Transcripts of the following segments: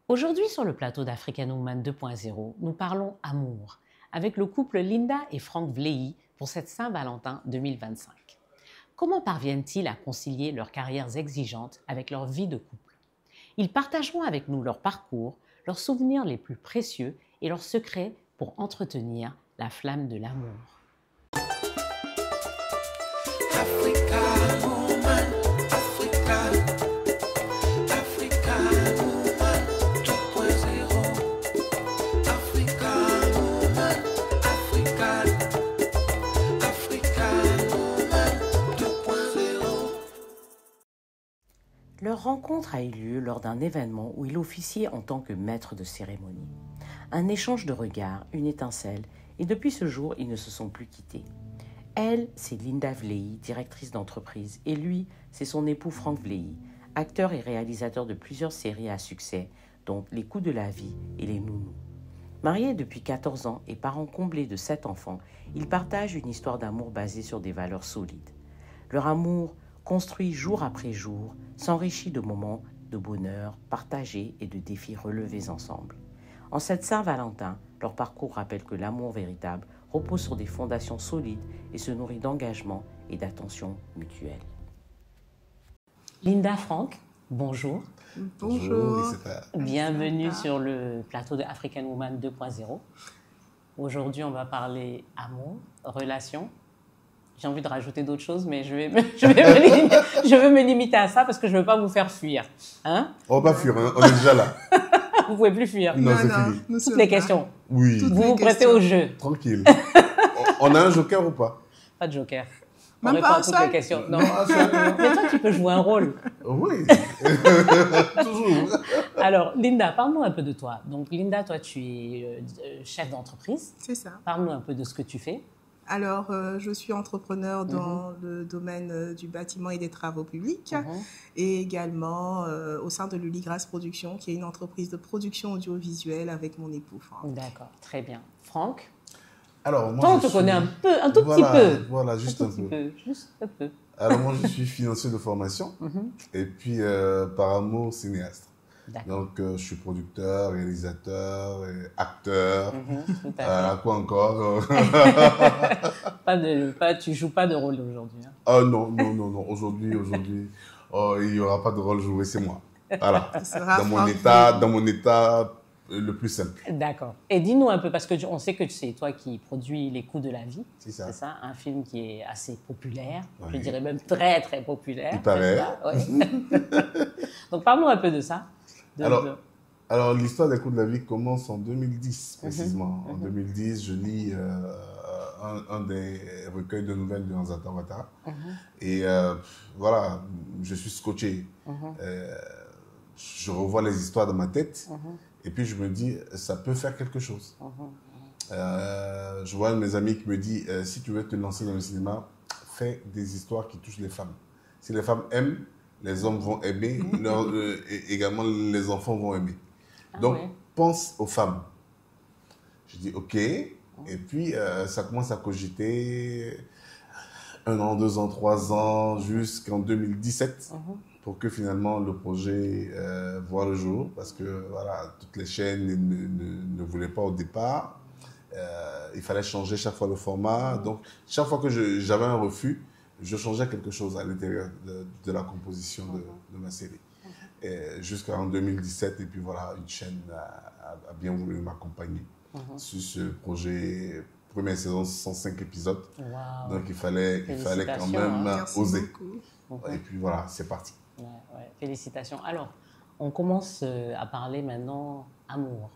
Aujourd'hui, sur le plateau d'African Woman 2.0, nous parlons amour avec le couple Linda et Frank Vlehi pour cette Saint-Valentin 2025. Comment parviennent-ils à concilier leurs carrières exigeantes avec leur vie de couple? Ils partageront avec nous leur parcours, leurs souvenirs les plus précieux et leurs secrets pour entretenir la flamme de l'amour. Leur rencontre a eu lieu lors d'un événement où il officiait en tant que maître de cérémonie. Un échange de regards, une étincelle, et depuis ce jour, ils ne se sont plus quittés. Elle, c'est Linda Vlehi, directrice d'entreprise, et lui, c'est son époux Frank Vlehi, acteur et réalisateur de plusieurs séries à succès, dont Les coups de la vie et Les nounous. Mariés depuis 14 ans et parents comblés de 7 enfants, ils partagent une histoire d'amour basée sur des valeurs solides. Leur amour, construit jour après jour, s'enrichit de moments de bonheur partagés et de défis relevés ensemble. En cette Saint-Valentin, leur parcours rappelle que l'amour véritable repose sur des fondations solides et se nourrit d'engagement et d'attention mutuelle. Linda, Frank, bonjour. Bonjour. Bienvenue sur le plateau de African Woman 2.0. Aujourd'hui, on va parler amour, relations. J'ai envie de rajouter d'autres choses, mais je vais me limiter à ça parce que je ne veux pas vous faire fuir. Hein? On va pas fuir, hein? On est déjà là. Vous ne pouvez plus fuir. Non, c'est fini. Toutes les questions. Oui. Vous vous prêtez au jeu. Tranquille. On a un joker ou pas? Pas de joker. On Même répond pas à un toutes seul? les questions. Non. Non, Mais toi, tu peux jouer un rôle. Oui. Toujours. Alors, Linda, parle-nous un peu de toi. Donc, Linda, toi, tu es chef d'entreprise. C'est ça. Parle-nous un peu de ce que tu fais. Alors, je suis entrepreneur dans le domaine du bâtiment et des travaux publics et également au sein de Luligras Productions, qui est une entreprise de production audiovisuelle avec mon époux Franck. D'accord, très bien. Franck, Alors, moi, toi, on te connaît un tout petit peu. Voilà, juste un peu. Juste un peu. Alors, moi, je suis financier de formation et puis, par amour, cinéaste. Donc, je suis producteur, réalisateur, et acteur. Tout à fait. Quoi encore? Tu joues pas de rôle aujourd'hui. Hein. Ah non. Aujourd'hui, il n'y aura pas de rôle joué, c'est moi. Voilà. Dans mon état le plus simple. D'accord. Et dis-nous un peu, parce qu'on sait que c'est toi qui produis Les coups de la vie. C'est ça. C'est ça, un film qui est assez populaire. Oui. Je dirais même très, très populaire. Il paraît. Oui. Donc, parle-nous un peu de ça. Alors, l'histoire des coups de la vie commence en 2010, précisément. En 2010, je lis un des recueils de nouvelles de Nzata Ouattara. Et voilà, je suis scotché. Je revois les histoires dans ma tête. Et puis, je me dis, ça peut faire quelque chose. Je vois un de mes amis qui me dit, si tu veux te lancer dans le cinéma, fais des histoires qui touchent les femmes. Si les femmes aiment, les hommes vont aimer, également les enfants vont aimer. Donc, pense aux femmes. Je dis OK, et puis ça commence à cogiter 1 an, 2 ans, 3 ans, jusqu'en 2017, pour que finalement le projet voit le jour, parce que voilà, toutes les chaînes ne voulaient pas au départ. Il fallait changer chaque fois le format. Donc, chaque fois que j'avais un refus, je changeais quelque chose à l'intérieur de la composition de ma série. Jusqu'en 2017, et puis voilà, une chaîne a bien voulu m'accompagner sur ce projet. Première saison, 105 épisodes. Wow. Donc il fallait quand même oser. Et puis voilà, c'est parti. Ouais. Félicitations. Alors, on commence à parler maintenant amour.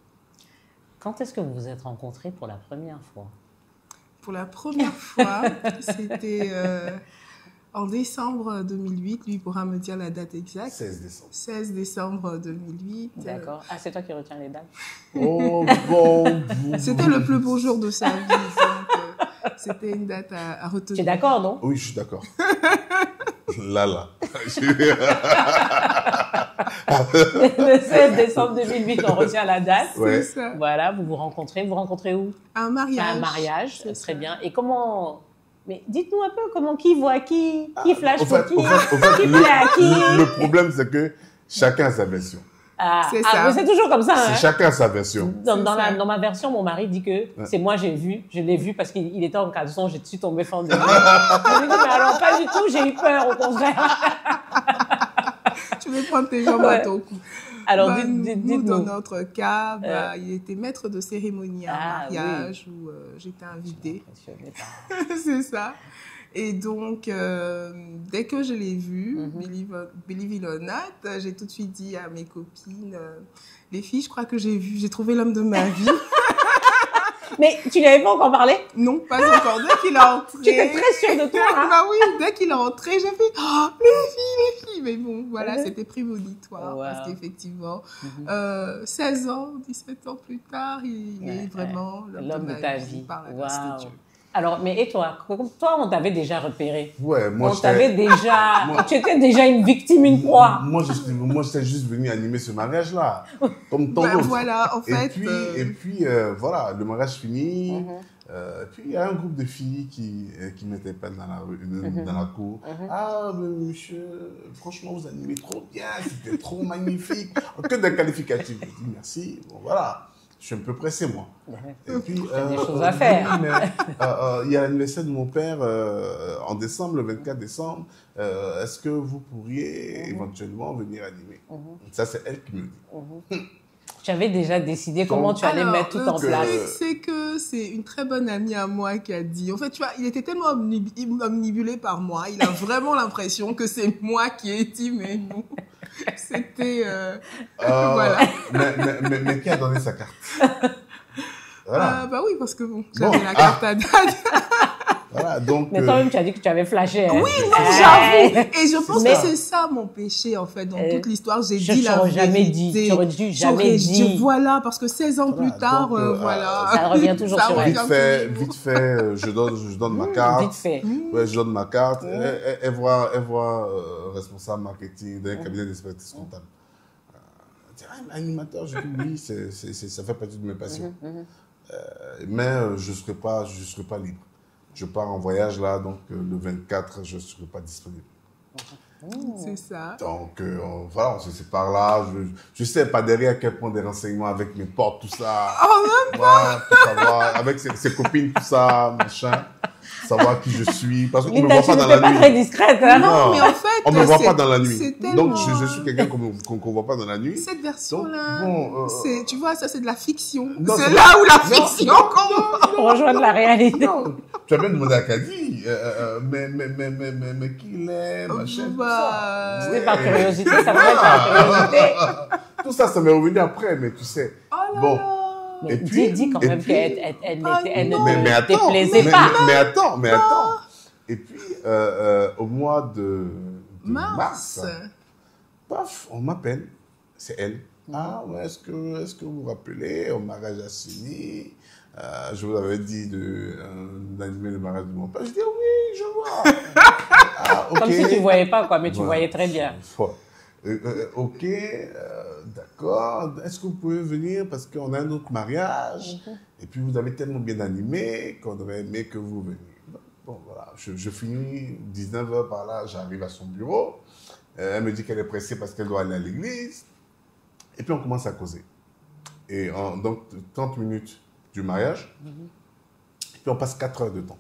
Quand est-ce que vous vous êtes rencontrés pour la première fois? Pour la première fois, c'était en décembre 2008. Lui pourra me dire la date exacte. 16 décembre. 16 décembre 2008. D'accord. Ah, c'est toi qui retiens les dates? Oh, bon. C'était le plus beau jour de sa vie. Donc, c'était une date à retenir. Tu es d'accord, non? Oui, je suis d'accord. Là. Le 16 décembre 2008, on retient la date. Ouais. C'est ça. Voilà, vous vous rencontrez. Vous rencontrez où? À un mariage. Un mariage, C'est très ça. bien. Et comment... Mais dites-nous un peu comment qui voit qui flash Au fait, pour qui plaît à qui. le problème, c'est que chacun a sa version. C'est ça. Mais c'est toujours comme ça. C'est chacun sa version. Dans ma version, mon mari dit que c'est moi je l'ai vu parce qu'il était en caleçon, je suis tombée fan de lui. Je lui dis, mais alors pas du tout, j'ai eu peur, au contraire. Tu veux prendre tes jambes à ton cou. Alors, nous, dans notre cas, il était maître de cérémonie à un mariage où j'étais invitée. C'est ça. Et donc, dès que je l'ai vu, believe it or not, j'ai tout de suite dit à mes copines, les filles, je crois que j'ai trouvé l'homme de ma vie. Mais tu lui avais pas encore parlé? Non, pas encore. Dès qu'il est entré... Tu étais très sûre de toi, hein? Bah oui, dès qu'il est entré, j'ai fait « Oh, les filles !» Mais bon, voilà, c'était prémonitoire. Parce qu'effectivement, 16 ans, 17 ans plus tard, il est vraiment l'homme de ta vie. Par la grâce de Dieu. Alors, mais et toi? Toi, on t'avait déjà repéré. Ouais, moi, tu étais déjà une victime, une proie. Moi, j'étais juste venu animer ce mariage-là, comme tant d'autres. Voilà, en fait. Et puis, voilà, le mariage fini. Puis, il y a un groupe de filles qui m'interpellent dans la rue, dans la cour. Ah, mais monsieur, franchement, vous animez trop bien, c'était trop magnifique. Que des qualificatifs. Je dis merci. Bon, voilà. Je suis un peu pressé, moi. Et puis, il y a des choses à faire. Il y a l'anniversaire de mon père en décembre, le 24 décembre. Est-ce que vous pourriez éventuellement venir animer? Ça, c'est elle qui me dit. Tu avais déjà décidé comment tu allais mettre tout en place. Le truc, c'est que c'est une très bonne amie à moi qui a dit. En fait, tu vois, il était tellement omnibulé par moi. Il a vraiment l'impression que c'est moi qui ai dit, mais non. C'était... voilà. Mais qui a donné sa carte? Voilà. Bah oui, parce que bon, j'avais la carte à date. Voilà, donc... Mais toi-même, tu as dit que tu avais flashé. Hein. Oui, non, j'avoue. Et je pense que c'est ça mon péché, en fait, dans toute l'histoire. J'ai dit la vérité. Tu aurais dû jamais dire. Voilà, parce que 16 ans plus tard, voilà. Ça revient toujours sur elle. Vite fait, je donne ma carte. Vite fait. Ouais, je donne ma carte. Elle voit responsable marketing d'un cabinet d'expertise comptable. Animateur, je dis oui, ça fait partie de mes passions. Mais je ne serai pas libre. Je pars en voyage là, donc le 24, je ne serai pas disponible. C'est ça. Donc voilà, on se sépare là. Je ne sais pas derrière quel point des renseignements avec mes potes, tout ça. Oh, même pas. Pour savoir, avec ses copines, tout ça, machin. Savoir qui je suis. Parce qu'on ne me voit pas dans la nuit. pas très discrète, hein? Non, mais en fait, on ne me voit pas dans la nuit. Tellement... Donc, je suis quelqu'un qu'on ne voit pas dans la nuit. Cette version-là, bon, tu vois, ça, c'est de la fiction. C'est là où la fiction commence. On rejoint de la réalité. Non. Tu as bien demandé à Kadi, mais qui il est, machin, tout ça. C'était par curiosité, ça pourrait être par curiosité. Tout ça, ça m'est revenu après, mais tu sais. Oh là bon. là. Mais dis quand même qu'elle ne te déplaisait pas. Mais attends. Et puis, au mois de mars, paf, on m'appelle. C'est elle. Ah, ouais, est-ce que vous vous rappelez, au mariage à Sini, je vous avais dit d'animer le mariage de mon père. Je dis, oui, je vois. Okay. Comme si tu ne voyais pas, quoi, mais tu voyais très bien. Ok, d'accord. Est-ce que vous pouvez venir parce qu'on a un autre mariage et puis vous avez tellement bien animé qu'on aurait aimé que vous veniez. Bon, voilà, je finis 19h par là, j'arrive à son bureau. Elle me dit qu'elle est pressée parce qu'elle doit aller à l'église. Et puis on commence à causer. Et donc 30 minutes du mariage. Et puis on passe 4 heures de temps.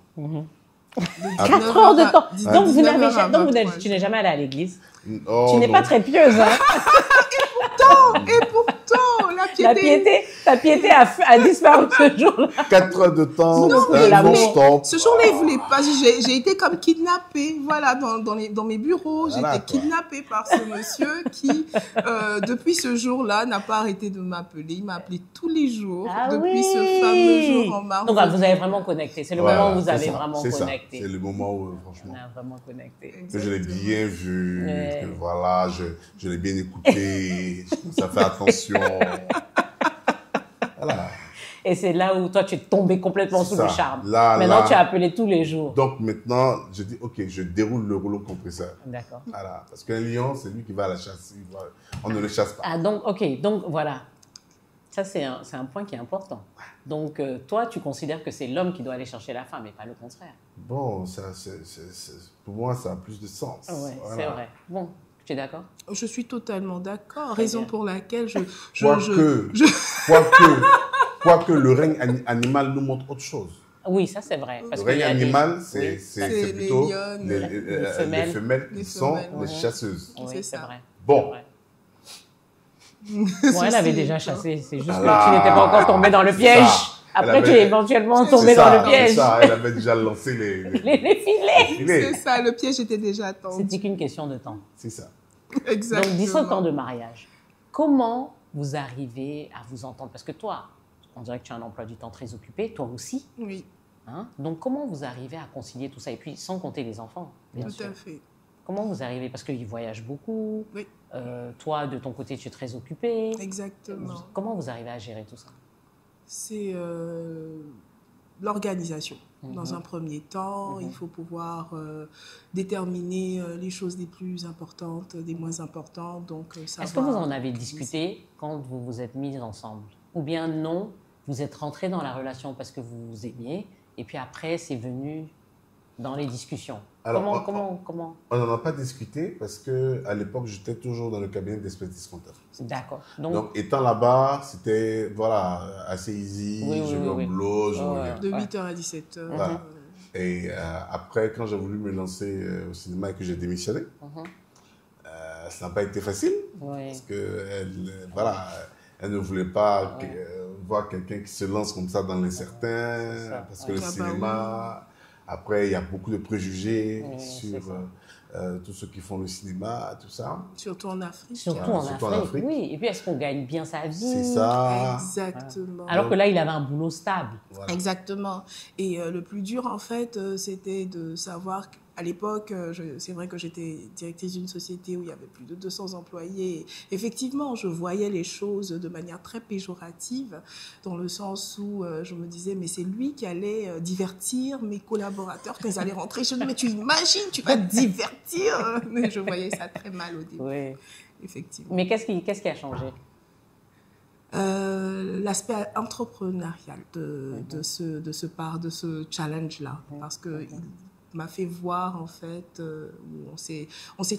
4 heures de temps. Donc tu n'es jamais allé à l'église. Oh, tu n'es pas très pieuse, hein? Et pourtant, ta piété a disparu ce jour-là. 4 heures de temps, non-stop. Ce jour-là, il ne voulait pas. J'ai été comme kidnappée, voilà, dans mes bureaux. J'ai été kidnappée par ce monsieur qui, depuis ce jour-là, n'a pas arrêté de m'appeler. Il m'a appelé tous les jours, depuis ce fameux jour en mars. Donc, vous avez vraiment connecté. C'est le moment où vous avez vraiment connecté. C'est le moment où, franchement, on a vraiment connecté. Que je l'ai bien vu, que voilà, je l'ai bien écouté, ça fait attention. Voilà. Et c'est là où toi, tu es tombé complètement sous le charme. Maintenant, tu as appelé tous les jours. Donc maintenant, je dis, ok, je déroule le rouleau compresseur. D'accord. Voilà. Parce qu'un lion, c'est lui qui va à la chasse. On ne le chasse pas. Ah, donc, ok. Donc, voilà. Ça, c'est un point qui est important. Donc, toi, tu considères que c'est l'homme qui doit aller chercher la femme et pas le contraire. Bon, pour moi, ça a plus de sens. Oui, voilà. C'est vrai. Bon, Tu es d'accord? Je suis totalement d'accord. Très Raison bien. pour laquelle Quoique le règne animal nous montre autre chose. Oui, ça c'est vrai. Le règne animal, c'est c'est plutôt les lionnes, les femelles qui sont les chasseuses. Oui, c'est c'est ça. vrai. Bon. Bon, elle avait déjà chassé, c'est juste que Voilà. tu n'étais pas encore tombé dans le piège. Après, Elle tu avait- es éventuellement C'est tombé ça, dans le piège. C'est ça, elle avait déjà lancé les Les filets. filets. C'est ça, le piège était déjà tendu. C'était qu'une question de temps. C'est ça. Exactement. Donc, 17 ans de mariage. Comment vous arrivez à vous entendre? Parce que toi, on dirait que tu as un emploi du temps très occupé, toi aussi. Oui, Hein? Donc, comment vous arrivez à concilier tout ça? Et puis, sans compter les enfants, bien tout sûr. à fait. Comment vous arrivez? Parce qu'ils voyagent beaucoup. Oui. Toi, de ton côté, tu es très occupé. Exactement. Comment vous arrivez à gérer tout ça? C'est l'organisation. Dans un premier temps, il faut pouvoir déterminer les choses les plus importantes, des moins importantes. Donc, Est-ce que vous en avez discuté quand vous vous êtes mis ensemble? Ou bien non, vous êtes rentré dans la relation parce que vous vous aimiez, et puis après, c'est venu dans les discussions. Alors, Comment? On n'en a pas discuté parce qu'à l'époque, j'étais toujours dans le cabinet d'expertise comptable. D'accord. Donc, étant là-bas, c'était voilà, assez easy. Oui, je vais au boulot, je reviens. de 8h à 17h. Voilà. Et après, quand j'ai voulu me lancer au cinéma et que j'ai démissionné, ça n'a pas été facile. Oui. Parce qu'elle elle ne voulait pas voir quelqu'un qui se lance comme ça dans l'incertain. Parce que le cinéma, après, il y a beaucoup de préjugés sur tous ceux qui font le cinéma, tout ça. Surtout en Afrique. Surtout en Afrique. Oui. Et puis, est-ce qu'on gagne bien sa vie? C'est ça. Exactement. Alors que là, il avait un boulot stable. Voilà. Exactement. Et le plus dur, en fait, c'était de savoir qu'à l'époque, c'est vrai que j'étais directrice d'une société où il y avait plus de 200 employés. Et effectivement, je voyais les choses de manière très péjorative, dans le sens où je me disais, mais c'est lui qui allait divertir mes collaborateurs quand ils allaient rentrer. Je me disais, mais tu imagines, tu vas te divertir. Mais je voyais ça très mal au début. Oui. Effectivement. Mais qu'est-ce qui a changé? L'aspect entrepreneurial de ce challenge-là. Parce que il m'a fait voir, en fait, où on s'est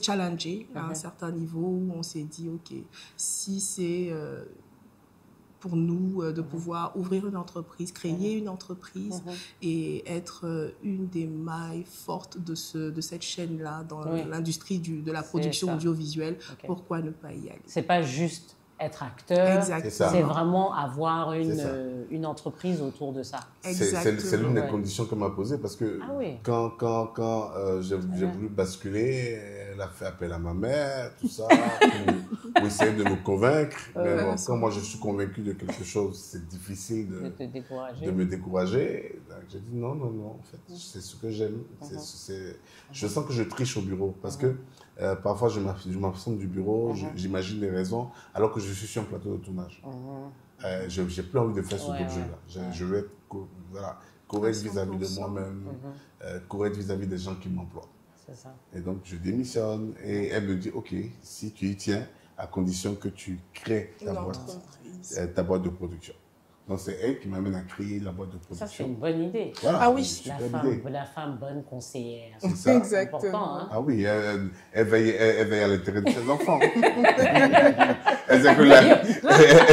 challengé à un certain niveau, où on s'est dit, OK, si c'est pour nous de pouvoir ouvrir une entreprise, créer une entreprise et être une des mailles fortes de cette chaîne-là dans l'industrie de la production audiovisuelle, pourquoi ne pas y aller? C'est pas juste être acteur, Exactement. c'est vraiment avoir une entreprise autour de ça. C'est l'une des conditions qu'elle m'a posées parce que quand j'ai voulu basculer, elle a fait appel à ma mère, tout ça, pour essayer de me convaincre. Mais bon, quand moi je suis convaincu de quelque chose, c'est difficile de me décourager. Donc j'ai dit non, en fait, c'est ce que j'aime. Je sens que je triche au bureau parce que parfois je m'absente du bureau, j'imagine les raisons, alors que je suis sur un plateau de tournage. J'ai plus envie de faire ce jeu-là. Je veux être correct vis-à-vis de moi-même, correct vis-à-vis des gens qui m'emploient. C'est ça. Et donc je démissionne et elle me dit, OK, si tu y tiens, à condition que tu crées ta boîte de production. Donc c'est elle qui m'amène à créer la boîte de production. Ça, c'est une bonne idée. Voilà, ah oui, la femme bonne conseillère. C'est ça. Exactement. Important, hein? Ah oui, elle veille à l'intérêt de ses enfants. Elle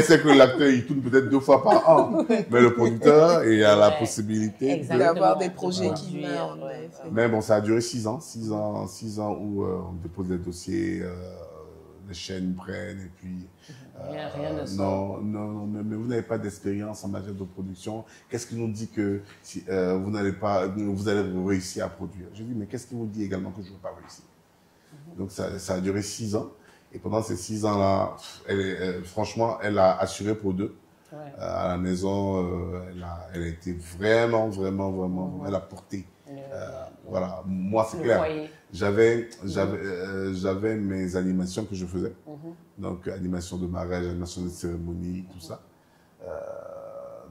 sait que l'acteur, il tourne peut-être 2 fois par an. Mais le producteur, il a la possibilité d'avoir des projets qui meurent. Mais bon, ça a duré 6 ans. 6 ans où on dépose des dossiers, les chaînes prennent et puis... rien ne sort. Non, mais vous n'avez pas d'expérience en matière de production. Qu'est-ce qui nous dit que vous allez réussir à produire? Je dis, mais qu'est-ce qui vous dit également que je ne veux pas réussir? Donc ça a duré 6 ans. Et pendant ces 6 ans-là, franchement, elle a assuré pour 2. À la maison, elle a été vraiment, elle a porté. Voilà, moi c'est clair. J'avais mes animations que je faisais. Donc animation de mariage, animation de cérémonie, tout ça.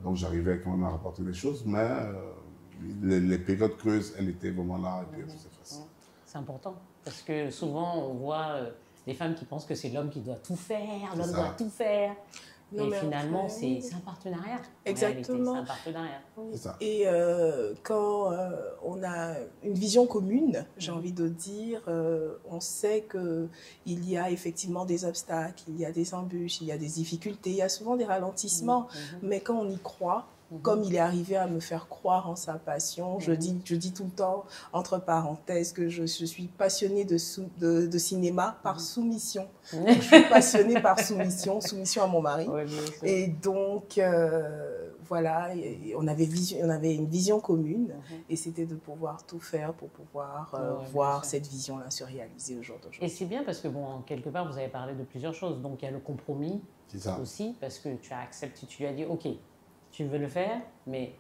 Donc j'arrivais quand même à rapporter des choses, mais les périodes creuses, elle était vraiment là et puis elle faisait face. C'est important parce que souvent on voit des femmes qui pensent que c'est l'homme qui doit tout faire, l'homme doit tout faire. Non, et mais finalement, après, c'est un partenariat. Exactement. C'est un partenariat. C'est ça. Et quand on a une vision commune, j'ai envie de dire, on sait qu'il y a effectivement des obstacles, il y a des embûches, il y a des difficultés, il y a souvent des ralentissements, mais quand on y croit, comme il est arrivé à me faire croire en sa passion, je dis tout le temps, entre parenthèses, que je suis passionnée de cinéma par soumission. Je suis passionnée par soumission à mon mari. Oui, bien sûr. Et donc, voilà, et on avait une vision commune, et c'était de pouvoir tout faire pour pouvoir voir cette vision-là se réaliser au jour d'aujourd'hui. Et c'est bien parce que, bon, quelque part, vous avez parlé de plusieurs choses. Donc, il y a le compromis aussi, parce que tu as accepté, tu lui as dit, OK, tu veux le faire, mais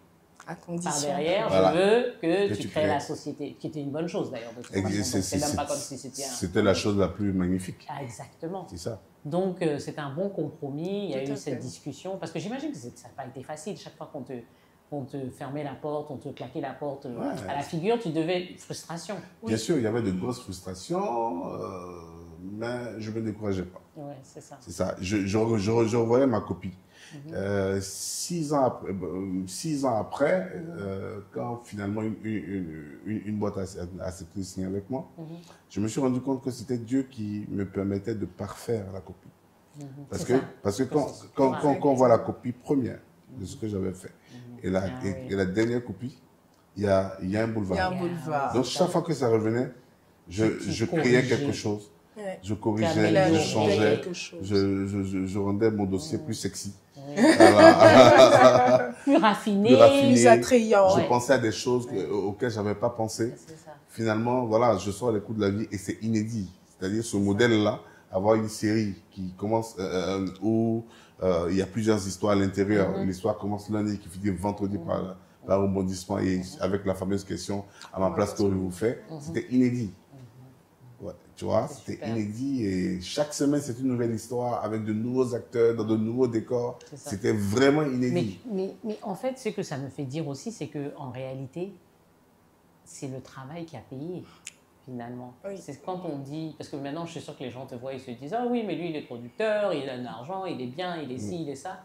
à condition. par derrière, Voilà. je veux que tu crées crées la société, qui était une bonne chose d'ailleurs. De toute façon. C'est même pas comme si c'était un... C'était la chose la plus magnifique. Ah, exactement. C'est ça. Donc, c'est un bon compromis. Il y a Tout à eu cette fait. discussion. Parce que j'imagine que ça n'a pas été facile. Chaque fois qu'on te fermait la porte, on te claquait la porte à la figure, tu devais... Frustration. Bien sûr, il y avait de grosses frustrations, mais je ne me décourageais pas. Oui, c'est ça. C'est ça. Je revoyais ma copie. 6 ans après, quand finalement une boîte a accepté de signer avec moi, je me suis rendu compte que c'était Dieu qui me permettait de parfaire la copie. Parce que quand on voit la copie première de ce que j'avais fait et la dernière copie, il y a un boulevard. Il y a un boulevard. Donc chaque fois que ça revenait, je créais quelque chose. Ouais. Je corrigeais, je améliorais changeais, quelque chose. je rendais mon dossier plus sexy. Plus raffiné. Plus attrayant. Je pensais à des choses auxquelles je n'avais pas pensé. C'est ça. Finalement, voilà, je sors les coups de la vie et c'est inédit. C'est-à-dire ce modèle-là, avoir une série qui commence où il y a plusieurs histoires à l'intérieur. L'histoire commence lundi, qui finit vendredi par rebondissement et avec la fameuse question à ma place, qu'auriez-vous fait? C'était inédit. Ouais, tu vois, c'était super. inédit et chaque semaine c'est une nouvelle histoire avec de nouveaux acteurs dans de nouveaux décors. ça. C'était vraiment inédit. Mais en fait, ce que ça me fait dire aussi, c'est qu'en réalité, c'est le travail qui a payé, finalement. Oui. C'est quand on dit... Parce que maintenant, je suis sûre que les gens te voient, ils se disent « Ah oui, mais lui, il est producteur, il a de l'argent, il est bien, il est ci, il est ça.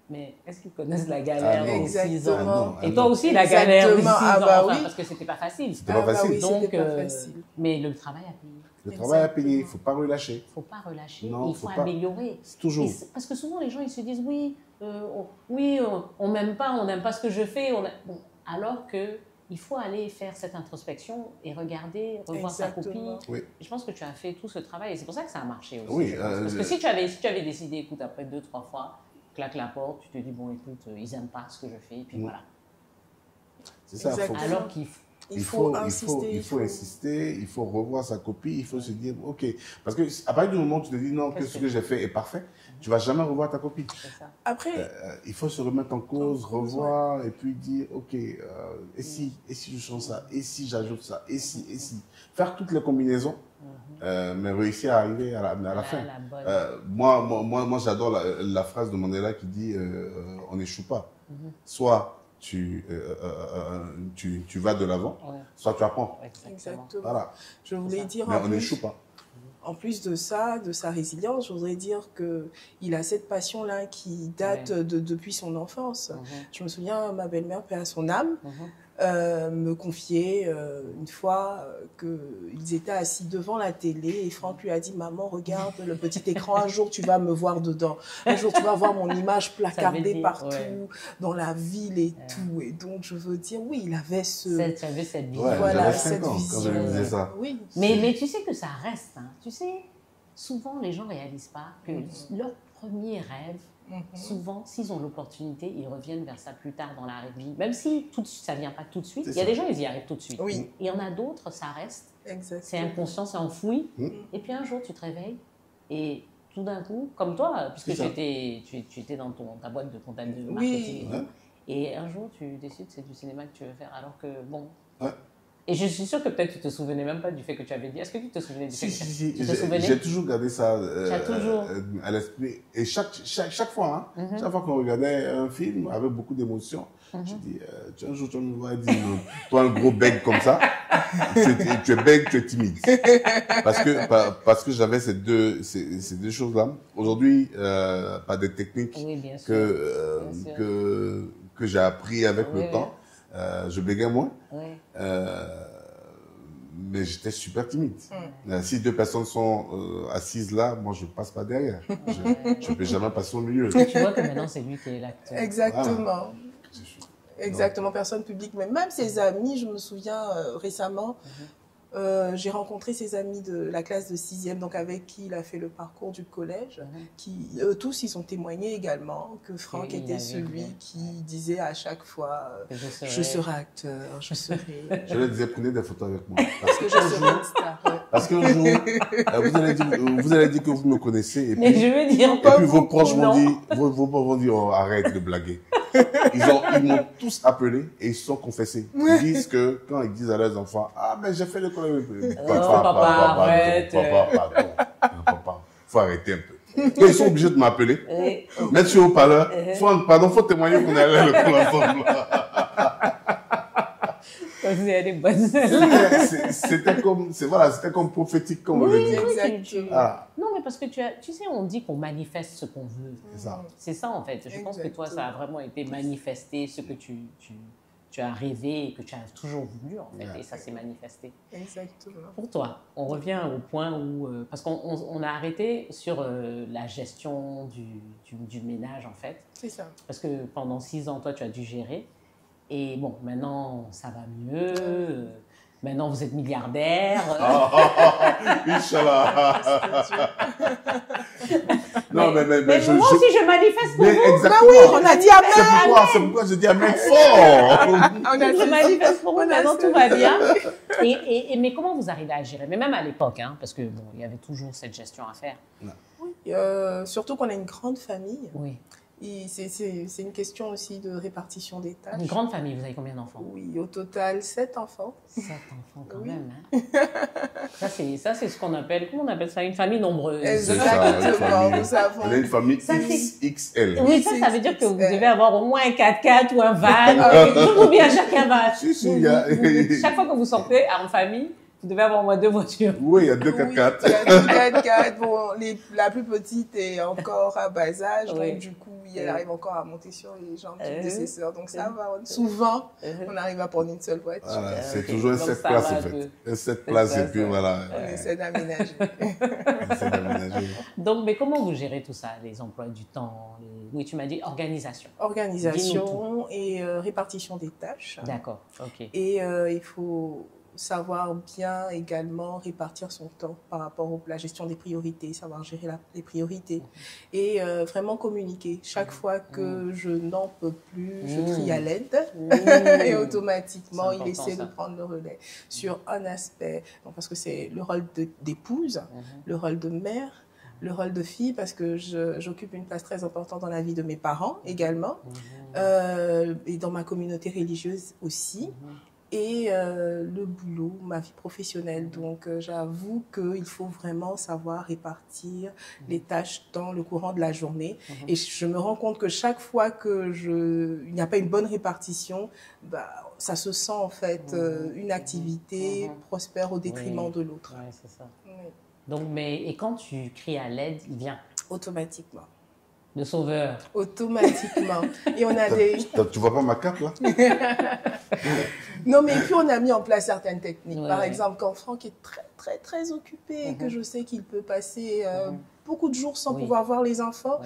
Mais est-ce qu'ils connaissent la galère Ah non. des 6 ans Exactement. Ah Et non. toi aussi, la galère des 6 ans, Ah bah enfin, oui. parce que c'était pas facile. C'était pas facile. oui, Donc, c'était pas facile. mais le travail a payé. Le travail à payer, il ne faut pas relâcher. Il ne faut pas relâcher, Non, il faut faut pas. améliorer. C'est toujours. Parce que souvent, les gens, ils se disent, on m'aime pas, on n'aime pas ce que je fais. Bon, alors qu'il faut aller faire cette introspection et regarder, revoir sa Exactement. copie. Oui. Je pense que tu as fait tout ce travail et c'est pour ça que ça a marché aussi. Oui, je pense. Parce que si tu avais décidé, écoute, après 2-3 fois, claque la porte, tu te dis, bon, écoute, ils n'aiment pas ce que je fais, et puis voilà. C'est ça. Exactement. Alors qu'il faut... Il faut insister. Il faut insister, il faut revoir sa copie, il faut se dire, ok. Parce que à partir du moment où tu te dis non, que ce que j'ai fait est parfait, tu vas jamais revoir ta copie. C'est ça. Après, Il faut se remettre en cause, revoir, et puis dire, ok, et si je change ça, et si j'ajoute ça, et si. Faire toutes les combinaisons, mais réussir à arriver à la fin. La bonne. Moi j'adore la phrase de Mandela qui dit, on n'échoue pas. Soit tu vas de l'avant, Ouais. soit tu apprends. Exactement. exactement. Voilà. Je voulais dire Mais en on plus, n'échoue pas. en plus de ça, de sa résilience, je voudrais dire qu'il a cette passion-là qui date depuis son enfance. Je me souviens, ma belle-mère, paix à son âme, me confiait une fois qu'ils étaient assis devant la télé et Franck lui a dit « Maman, regarde le petit écran, un jour tu vas me voir dedans. Un jour tu vas voir mon image placardée partout, dans la ville et tout. » Et donc, je veux dire, oui, il avait Tu avais cette vision. Ouais, voilà, j'avais 5 cette ans quand je lui disais vision. ça. Oui. Mais tu sais que ça reste. Hein. Tu sais, souvent les gens ne réalisent pas que leur premier rêve, souvent, s'ils ont l'opportunité, ils reviennent vers ça plus tard dans la vie. Même si ça ne vient pas tout de suite. Il y a des gens, ils y arrivent tout de suite. Oui. Il y en a d'autres, ça reste. Exactement. C'est inconscient, c'est enfoui. Et puis un jour, tu te réveilles et tout d'un coup, comme toi, puisque tu étais dans ta boîte de comptable de marketing et tout, et un jour, tu décides que c'est du cinéma que tu veux faire. Alors que, bon, Et je suis sûre que peut-être tu te souvenais même pas du fait que tu avais dit. Est-ce que tu te souvenais du fait que tu te souvenais? J'ai toujours gardé ça toujours... à l'esprit. Et chaque fois, hein, chaque fois qu'on regardait un film avec beaucoup d'émotions, je dis, un jour tu vas me voir et dire, toi un gros bec comme ça, tu es bec, tu es timide. Parce que j'avais ces deux choses-là. Aujourd'hui, par des techniques que j'ai appris avec le temps, je bégayais moins. Oui. Mais j'étais super timide. Si deux personnes sont assises là, moi je passe pas derrière. Je ne peux jamais passer au milieu. Tu vois que maintenant c'est lui qui est l'acteur. Exactement. Exactement, personne publique. Mais même ses amis, je me souviens récemment, j'ai rencontré ses amis de la classe de 6e, donc avec qui il a fait le parcours du collège, qui tous ils ont témoigné également que Franck était celui qui disait à chaque fois je serai acteur, je serai... Je leur disais, prenez des photos avec moi. Parce que je serai une star. Parce qu'un jour, vous allez dire que vous me connaissez et Mais je veux dire, et puis vos proches vont dire, oh, arrête de blaguer. Ils m'ont tous appelé et ils se sont confessés. Ils disent que quand ils disent à leurs enfants, ah mais j'ai fait l'école avec papa, arrête. Papa, faut arrêter un peu. Donc, ils sont obligés de m'appeler, mettre sur haut-parleur. Faut témoigner qu'on est allé à l'école ensemble. C'était comme prophétique, comme on le dit. Exactement. Non, mais parce que tu sais, on dit qu'on manifeste ce qu'on veut. C'est ça, en fait. Je pense que toi, ça a vraiment été manifesté, ce que tu as rêvé et que tu as toujours voulu, en fait, et ça s'est manifesté. Exactement. Pour toi, on revient au point où... parce qu'on a arrêté sur la gestion du ménage, en fait. C'est ça. Parce que pendant 6 ans, toi, tu as dû gérer. Et bon, maintenant, ça va mieux. Maintenant, vous êtes milliardaire. Inch'Allah. Non, mais moi aussi, je manifeste pour vous. Exactement. Bah oui, on a dit amen. C'est pourquoi je dis amen fort. Je manifeste pour vous. Maintenant, tout va bien. Mais comment vous arrivez à gérer? Mais même à l'époque, hein, parce que bon, il y avait toujours cette gestion à faire. Oui, surtout qu'on a une grande famille. Oui. C'est une question aussi de répartition des tâches. Une grande famille, vous avez combien d'enfants? Oui, au total 7 enfants. 7 enfants quand même. Hein. Ça, c'est ce qu'on appelle, comment on appelle ça? Une famille nombreuse. Exactement. On a une famille XXL. Oui, ça veut dire que vous devez avoir au moins un 4x4 ou un van. Combien chacun va? Chaque fois que vous sortez en famille, vous devez avoir au moins 2 voitures. Oui, il y a 2 4x4. Il y a 2 4x4. Bon, la plus petite est encore à bas âge, donc du coup, elle arrive encore à monter sur les jambes de ses sœurs. Donc ça va. Souvent, on arrive à prendre une seule voiture. Voilà, c'est toujours 7 places en fait. 7 places et puis voilà. On essaie d'aménager. Donc, mais comment vous gérez tout ça? Les emplois du temps? Oui, tu m'as dit organisation. Organisation et répartition des tâches. D'accord, ok. Et il faut savoir bien également répartir son temps par rapport à la gestion des priorités, savoir gérer les priorités et vraiment communiquer. Chaque fois que je n'en peux plus, je crie à l'aide et automatiquement il essaie de prendre le relais sur un aspect, parce que c'est le rôle d'épouse, le rôle de mère, le rôle de fille, parce que j'occupe une place très importante dans la vie de mes parents également, et dans ma communauté religieuse aussi. Et le boulot, ma vie professionnelle. Donc, j'avoue qu'il faut vraiment savoir répartir les tâches dans le courant de la journée. Et je me rends compte que chaque fois il n'y a pas une bonne répartition, ça se sent en fait une activité prospère au détriment de l'autre. Oui, c'est ça. Oui. Donc, et quand tu cries à l'aide, il vient? Automatiquement. Le sauveur. Automatiquement. Et on a Tu vois pas ma cape là? Non, mais puis on a mis en place certaines techniques. Par exemple, quand Franck est très, très, très occupé et que je sais qu'il peut passer beaucoup de jours sans pouvoir voir les enfants,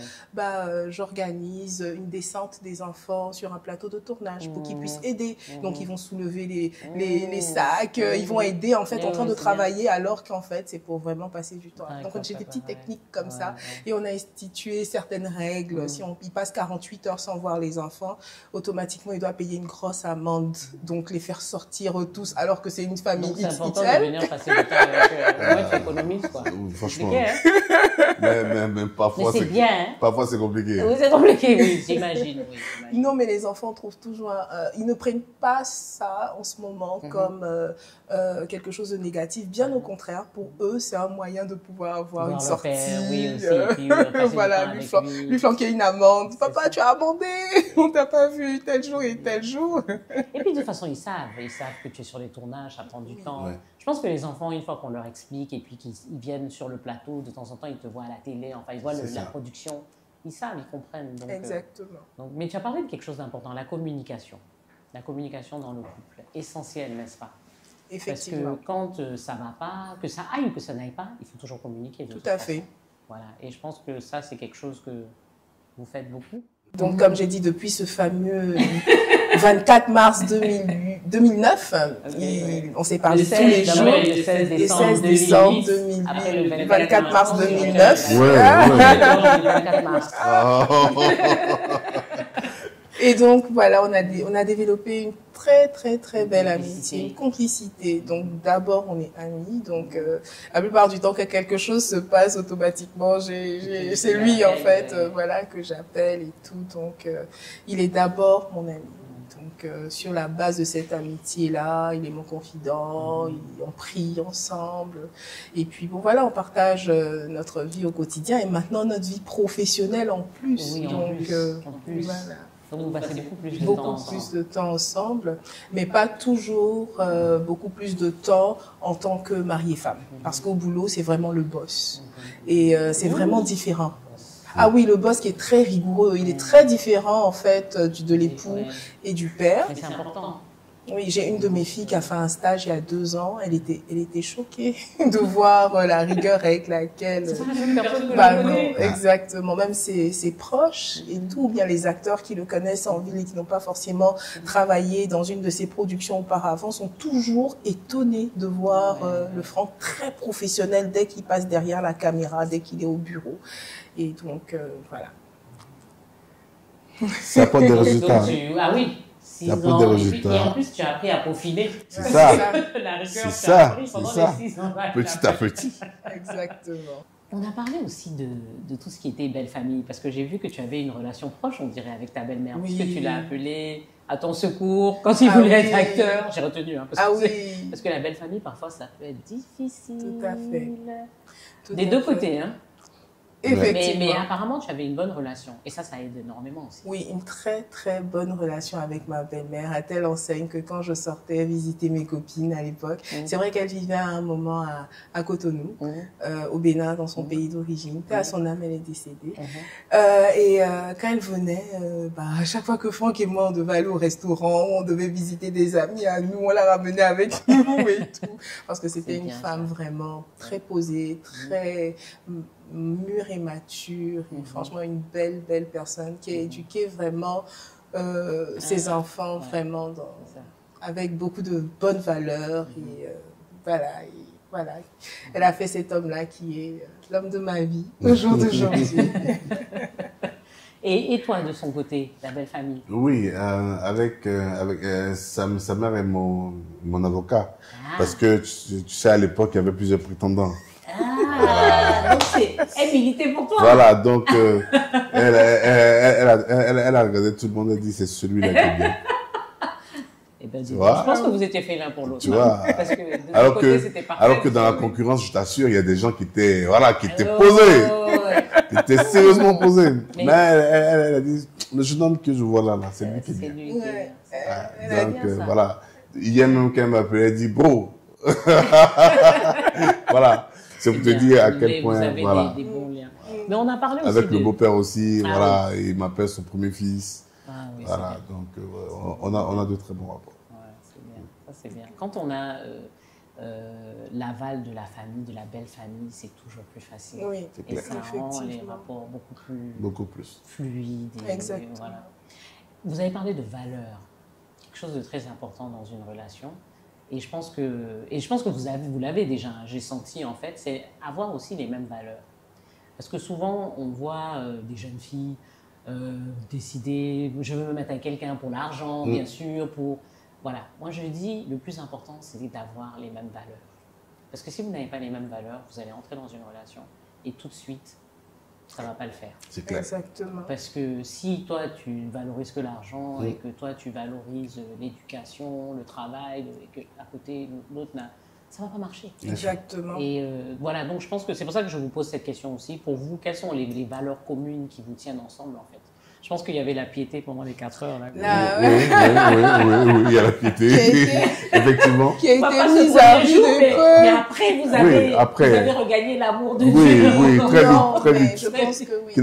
j'organise une descente des enfants sur un plateau de tournage pour qu'ils puissent aider. Donc, ils vont soulever les sacs, ils vont aider en fait en train de travailler alors qu'en fait, c'est pour vraiment passer du temps. Donc, j'ai des petites techniques comme ça et on a institué certaines règles. Si il passe 48 heures sans voir les enfants, automatiquement, il doit payer une grosse amende. Donc, les faire sortir tous alors que c'est une famille XXL. C'est important de venir passer du temps avec eux. Moi, tu économises quoi. Franchement. mais parfois, c'est bien. Hein? Parfois, c'est compliqué. Oui, c'est compliqué, oui, j'imagine. Oui, non, mais les enfants trouvent toujours... ils ne prennent pas ça en ce moment comme quelque chose de négatif. Bien au contraire, pour eux, c'est un moyen de pouvoir avoir une sortie. Oui, aussi. Voilà, lui flanquer une amende. Papa, tu as abondé. On t'a pas vu tel jour et tel jour. Et puis, de toute façon, ils savent que tu es sur les tournages, ça prend du temps. Ouais. Je pense que les enfants, une fois qu'on leur explique et puis qu'ils viennent sur le plateau, de temps en temps, ils te voient à la télé, enfin, ils voient la production. Ils savent, ils comprennent. Donc, exactement. Mais tu as parlé de quelque chose d'important, la communication. La communication dans le couple, essentielle, n'est-ce pas? Effectivement. Parce que quand ça ne va pas, que ça aille ou que ça n'aille pas, il faut toujours communiquer. Tout à fait. Voilà. Et je pense que ça, c'est quelque chose que vous faites beaucoup. Donc, comme j'ai dit, depuis ce fameux 24 mars 2009, on s'est parlé tous les jours. Le 16 décembre 2008. Après le 24 mars 2009. Ouais. 24 mars. Et donc, voilà, on a développé une très, très, très belle amitié, une complicité. Donc, d'abord, on est amis. Donc, la plupart du temps, que quelque chose se passe automatiquement, c'est lui, en fait, voilà, que j'appelle et tout. Donc, il est d'abord mon ami. Donc, sur la base de cette amitié-là, il est mon confident, on prie ensemble. Et puis, bon, voilà, on partage notre vie au quotidien et maintenant notre vie professionnelle en plus. Oui, donc, en plus. Voilà. Donc, vous passez beaucoup plus de temps ensemble, mais pas toujours beaucoup plus de temps en tant que mari et femme. Parce qu'au boulot, c'est vraiment le boss. Et c'est vraiment différent. Ah oui, le boss qui est très rigoureux, il est très différent en fait de l'époux et du père. Mais c'est important. Oui, j'ai une de mes filles qui a fait un stage il y a 2 ans. Elle était choquée de voir la rigueur avec laquelle... C'est pas la même personne que bah, non, exactement. Même ses proches et tout, ou bien les acteurs qui le connaissent en ville et qui n'ont pas forcément travaillé dans une de ses productions auparavant sont toujours étonnés de voir le Franck très professionnel dès qu'il passe derrière la caméra, dès qu'il est au bureau. Et donc, voilà. Ça apporte des résultats. Ah oui. 6 ans, et en plus tu as appris à peaufiner. C'est ça. La rigueur, c'est ça. C'est ça. 6 ans, Petit à petit. Exactement. On a parlé aussi de tout ce qui était belle famille, parce que j'ai vu que tu avais une relation proche, on dirait, avec ta belle-mère, parce que tu l'as appelée à ton secours quand il voulait être acteur. J'ai retenu, hein, parce que la belle famille, parfois, ça peut être difficile. Tout à fait. Des deux côtés, hein. Effectivement. Mais apparemment, tu avais une bonne relation. Et ça aide énormément aussi. Oui, une très, très bonne relation avec ma belle-mère, à telle enseigne que quand je sortais visiter mes copines à l'époque, c'est vrai qu'elle vivait à un moment à Cotonou, au Bénin, dans son pays d'origine. À son âme, elle est décédée. Et quand elle venait, à chaque fois que Franck et moi, on devait aller au restaurant, on devait visiter des amis à nous, on la ramenait avec nous et tout. Parce que c'était une femme vraiment très posée, très... mûre et mature, et franchement une belle personne qui a éduqué vraiment ses enfants vraiment avec beaucoup de bonnes valeurs et voilà. Elle a fait cet homme-là qui est l'homme de ma vie au jour d'aujourd'hui. Et toi, de son côté, la belle famille? Oui, avec sa mère est mon avocat. Parce que tu sais, à l'époque, il y avait plusieurs prétendants. Donc c'est milité pour toi. Voilà, donc elle a regardé tout le monde et dit c'est celui-là qui est bien. Et ben, je pense que vous étiez fait l'un pour l'autre. Tu vois, parce que alors que dans la concurrence, je t'assure, il y a des gens qui étaient posés, qui étaient sérieusement posés. Mais elle a dit le jeune homme que je vois là, c'est lui qui est bien. Donc voilà, hier même quand elle m'a appelé, elle dit bro. Voilà. C'est pour te dire à quel point, vous avez des bons liens. Mais on a parlé aussi avec le beau-père aussi, voilà, il m'appelle son premier fils. Oui, voilà, donc on a de très bons rapports. Ouais, c'est bien, ça c'est bien. Quand on a l'aval de la famille, de la belle famille, c'est toujours plus facile. Oui, et ça rend les rapports beaucoup plus fluides. Exactement. Voilà. Vous avez parlé de valeurs, quelque chose de très important dans une relation. Et je pense que vous l'avez déjà, j'ai senti en fait, c'est avoir aussi les mêmes valeurs. Parce que souvent, on voit des jeunes filles décider, je veux me mettre avec quelqu'un pour l'argent, bien sûr, Voilà. Moi, je dis, le plus important, c'est d'avoir les mêmes valeurs. Parce que si vous n'avez pas les mêmes valeurs, vous allez entrer dans une relation et tout de suite, ça ne va pas le faire. C'est clair. Exactement. Parce que si toi, tu valorises que l'argent et que toi, tu valorises l'éducation, le travail, et que à côté, l'autre, ça ne va pas marcher. Exactement. Et voilà, donc je pense que c'est pour ça que je vous pose cette question aussi. Pour vous, quelles sont les valeurs communes qui vous tiennent ensemble, en fait? Je pense qu'il y avait la piété pendant les 4 heures. Là. Oui, il y a la piété, effectivement. Qui a été mise à rude épreuve. Mais après, vous avez regagné l'amour de Dieu. Oui, très vite. Je pense que oui. Qui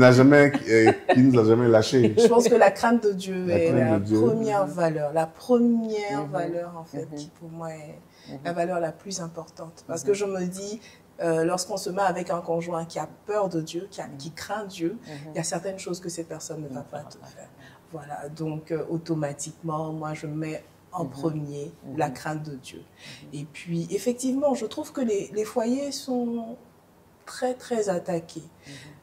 nous a jamais lâchés. Je pense que la crainte de Dieu est la première valeur. La première valeur, en fait, qui pour moi est la valeur la plus importante. Parce que je me dis, lorsqu'on se met avec un conjoint qui a peur de Dieu, qui craint Dieu, il y a certaines choses que cette personne ne va pas te faire. Voilà, donc automatiquement, moi je mets en premier la crainte de Dieu. Et puis effectivement, je trouve que les foyers sont très très attaqués.